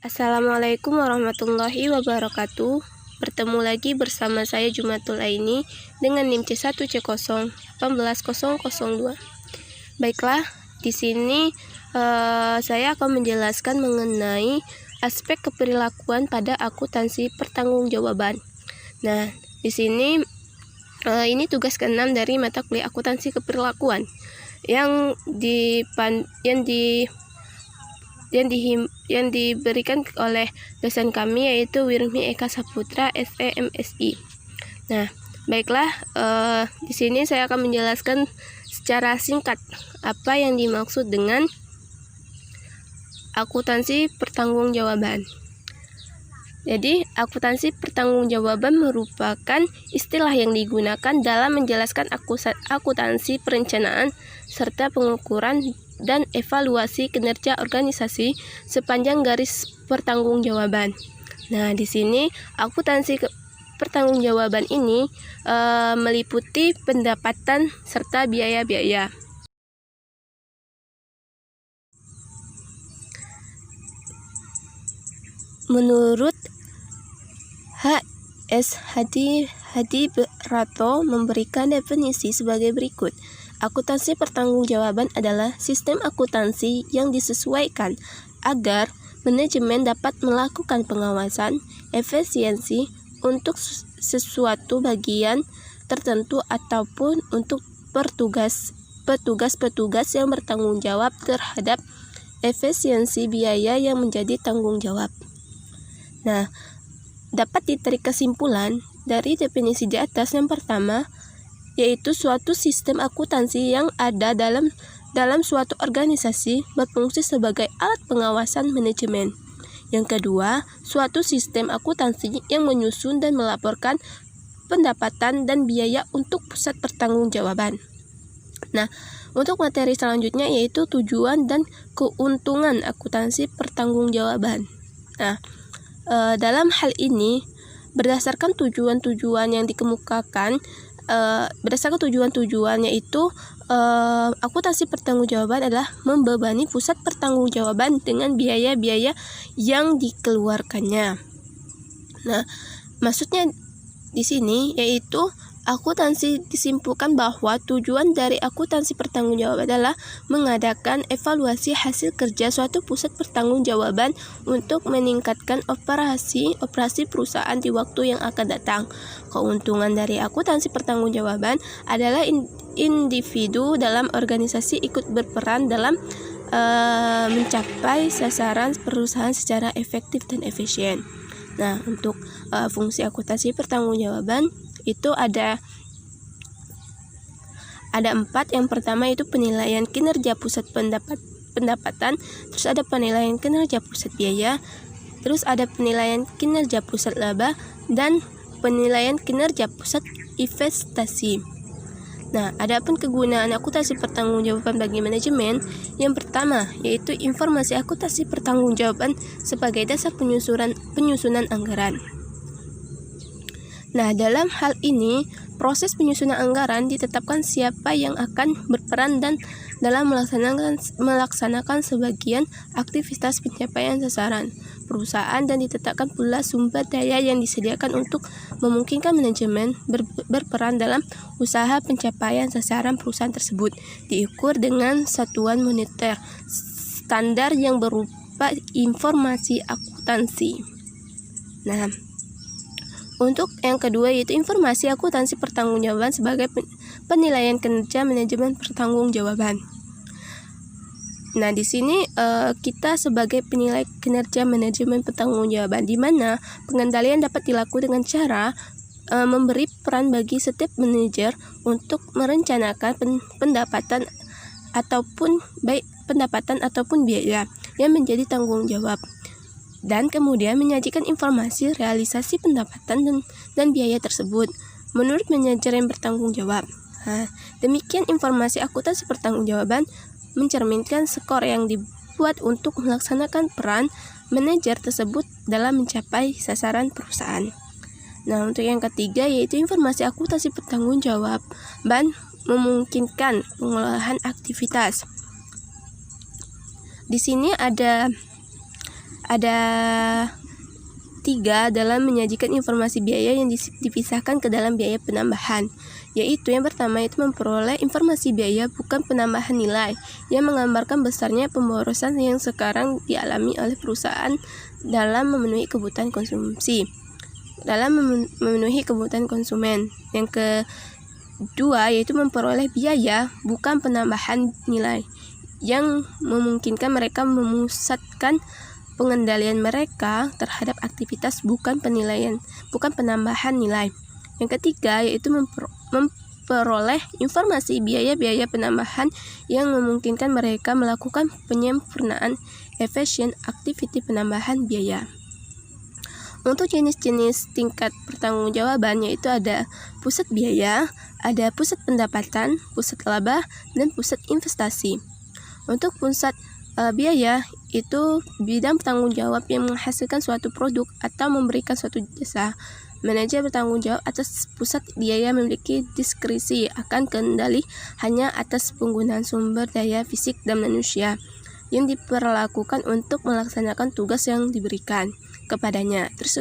Assalamualaikum warahmatullahi wabarakatuh. Bertemu lagi bersama saya Jumatul Aini dengan NIM C1C0 18002. Baiklah, di sini saya akan menjelaskan mengenai aspek keperilakuan pada akuntansi pertanggungjawaban. Nah, di sini ini tugas ke-6 dari mata kuliah akuntansi keperilakuan yang diberikan oleh dosen kami, yaitu Wirmi Eka Saputra, SE MSI. Nah, baiklah, di sini saya akan menjelaskan secara singkat apa yang dimaksud dengan akuntansi pertanggungjawaban. Jadi, akuntansi pertanggungjawaban merupakan istilah yang digunakan dalam menjelaskan akuntansi perencanaan serta pengukuran dan evaluasi kinerja organisasi sepanjang garis pertanggungjawaban. Nah, di sini akuntansi pertanggungjawaban ini meliputi pendapatan serta biaya-biaya. Menurut H.S. Hadibrato memberikan definisi sebagai berikut. Akuntansi pertanggungjawaban adalah sistem akuntansi yang disesuaikan agar manajemen dapat melakukan pengawasan efisiensi untuk sesuatu bagian tertentu ataupun untuk petugas-petugas yang bertanggung jawab terhadap efisiensi biaya yang menjadi tanggung jawab. Nah, dapat ditarik kesimpulan dari definisi di atas. Yang pertama, yaitu suatu sistem akuntansi yang ada dalam suatu organisasi berfungsi sebagai alat pengawasan manajemen. Yang kedua, suatu sistem akuntansi yang menyusun dan melaporkan pendapatan dan biaya untuk pusat pertanggungjawaban. Nah, untuk materi selanjutnya yaitu tujuan dan keuntungan akuntansi pertanggungjawaban. Nah, dalam hal ini, berdasarkan tujuan-tujuan yang dikemukakan, yaitu akuntansi pertanggungjawaban adalah membebani pusat pertanggungjawaban dengan biaya-biaya yang dikeluarkannya. Nah, maksudnya di sini yaitu akuntansi disimpulkan bahwa tujuan dari akuntansi pertanggungjawaban adalah mengadakan evaluasi hasil kerja suatu pusat pertanggungjawaban untuk meningkatkan operasi perusahaan di waktu yang akan datang. Keuntungan dari akuntansi pertanggungjawaban adalah individu dalam organisasi ikut berperan dalam mencapai sasaran perusahaan secara efektif dan efisien. Nah, untuk fungsi akuntansi pertanggungjawaban itu ada 4. Yang pertama itu penilaian kinerja pusat pendapatan, terus ada penilaian kinerja pusat biaya, terus ada penilaian kinerja pusat laba, dan penilaian kinerja pusat investasi. Nah, adapun kegunaan akuntansi pertanggungjawaban bagi manajemen, yang pertama yaitu informasi akuntansi pertanggungjawaban sebagai dasar penyusunan anggaran. Nah, dalam hal ini, proses penyusunan anggaran ditetapkan siapa yang akan berperan dan dalam melaksanakan sebagian aktivitas pencapaian sasaran perusahaan, dan ditetapkan pula sumber daya yang disediakan untuk memungkinkan manajemen berperan dalam usaha pencapaian sasaran perusahaan tersebut, diukur dengan satuan moneter standar yang berupa informasi akuntansi. Nah, untuk yang kedua yaitu informasi akuntansi pertanggungjawaban sebagai penilaian kinerja manajemen pertanggungjawaban. Nah, di sini kita sebagai penilai kinerja manajemen pertanggungjawaban, di mana pengendalian dapat dilakukan dengan cara memberi peran bagi setiap manajer untuk merencanakan pendapatan ataupun biaya yang menjadi tanggung jawab, dan kemudian menyajikan informasi realisasi pendapatan dan biaya tersebut menurut manajer yang bertanggung jawab. Nah, demikian informasi akuntansi pertanggungjawaban mencerminkan skor yang dibuat untuk melaksanakan peran manajer tersebut dalam mencapai sasaran perusahaan. Nah, untuk yang ketiga yaitu informasi akuntansi pertanggungjawaban memungkinkan pengolahan aktivitas. Di sini ada ada 3 dalam menyajikan informasi biaya yang dipisahkan ke dalam biaya penambahan, yaitu yang pertama itu memperoleh informasi biaya bukan penambahan nilai yang menggambarkan besarnya pemborosan yang sekarang dialami oleh perusahaan dalam memenuhi kebutuhan konsumsi, memenuhi kebutuhan konsumen. Yang kedua yaitu memperoleh biaya bukan penambahan nilai yang memungkinkan mereka memusatkan pengendalian mereka terhadap aktivitas bukan penambahan nilai. Yang ketiga yaitu memperoleh informasi biaya-biaya penambahan yang memungkinkan mereka melakukan penyempurnaan efisien aktiviti penambahan biaya. Untuk jenis-jenis tingkat pertanggungjawaban yaitu ada pusat biaya, ada pusat pendapatan, pusat laba, dan pusat investasi. Untuk pusat biaya itu bidang bertanggung jawab yang menghasilkan suatu produk atau memberikan suatu jasa. Manajer bertanggung jawab atas pusat biaya memiliki diskresi akan kendali hanya atas penggunaan sumber daya fisik dan manusia yang diperlakukan untuk melaksanakan tugas yang diberikan kepadanya. Terus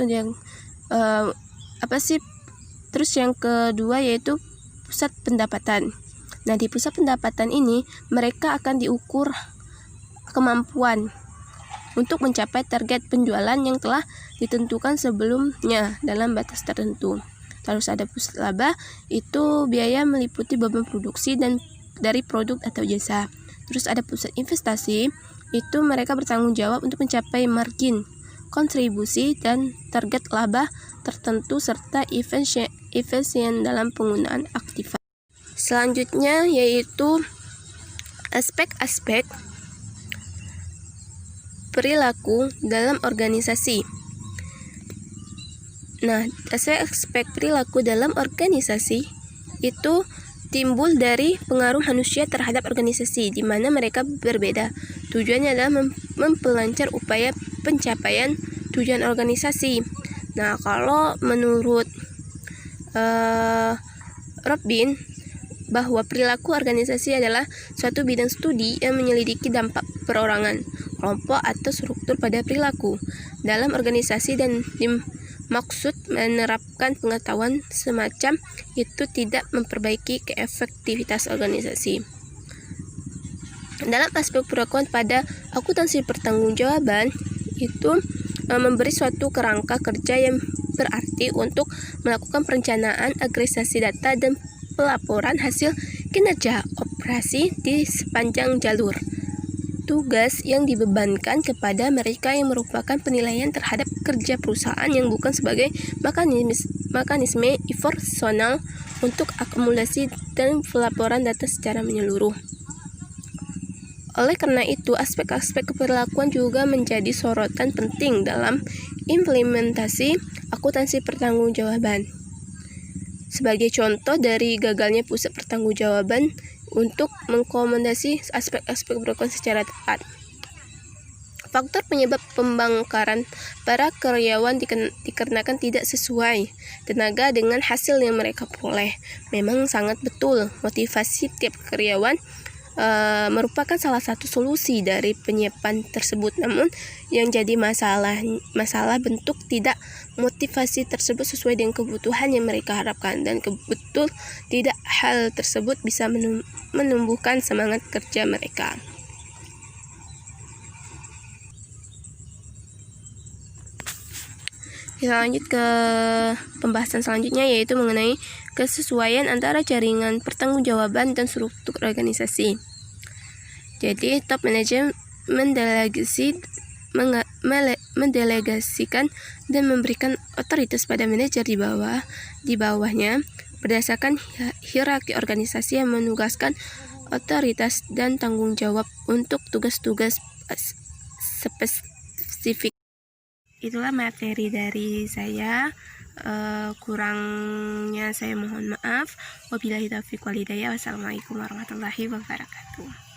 yang kedua yaitu pusat pendapatan. Nah, di pusat pendapatan ini mereka akan diukur kemampuan untuk mencapai target penjualan yang telah ditentukan sebelumnya dalam batas tertentu. Terus ada pusat laba, itu biaya meliputi beban produksi dan dari produk atau jasa. Terus ada pusat investasi, itu mereka bertanggung jawab untuk mencapai margin, kontribusi, dan target laba tertentu serta efisien dalam penggunaan aktiva. Selanjutnya yaitu aspek-aspek perilaku dalam organisasi. Nah, aspek perilaku dalam organisasi itu timbul dari pengaruh manusia terhadap organisasi, di mana mereka berbeda. Tujuannya adalah memperlancar upaya pencapaian tujuan organisasi. Nah, kalau menurut Robin, bahwa perilaku organisasi adalah suatu bidang studi yang menyelidiki dampak perorangan, kelompok, atau struktur pada perilaku dalam organisasi dan dimaksud menerapkan pengetahuan semacam itu tidak memperbaiki keefektivitas organisasi. Dalam aspek perlakuan pada akuntansi pertanggungjawaban itu memberi suatu kerangka kerja yang berarti untuk melakukan perencanaan, agregasi data, dan pelaporan hasil kinerja operasi di sepanjang jalur tugas yang dibebankan kepada mereka yang merupakan penilaian terhadap kerja perusahaan yang bukan sebagai mekanisme personal untuk akumulasi dan pelaporan data secara menyeluruh. Oleh karena itu, aspek-aspek keperilakuan juga menjadi sorotan penting dalam implementasi akuntansi pertanggungjawaban. Sebagai contoh dari gagalnya pusat pertanggungjawaban untuk mengakomodasi aspek-aspek perilakuan secara tepat. Faktor penyebab pembangkaran para karyawan dikarenakan tidak sesuai tenaga dengan hasil yang mereka peroleh. Memang sangat betul, motivasi tiap karyawan merupakan salah satu solusi dari penyiapan tersebut. Namun yang jadi masalah bentuk tidak motivasi tersebut sesuai dengan kebutuhan yang mereka harapkan, dan betul tidak hal tersebut bisa menumbuhkan semangat kerja mereka. Kita lanjut ke pembahasan selanjutnya, yaitu mengenai kesesuaian antara jaringan pertanggungjawaban dan struktur organisasi. Jadi, top manager mendelegasikan dan memberikan otoritas pada manajer di bawahnya berdasarkan hierarki organisasi yang menugaskan otoritas dan tanggung jawab untuk tugas-tugas spesifik. Itulah materi dari saya. Kurangnya saya mohon maaf. Wabillahi taufiq wal hidayah. Wassalamualaikum warahmatullahi wabarakatuh.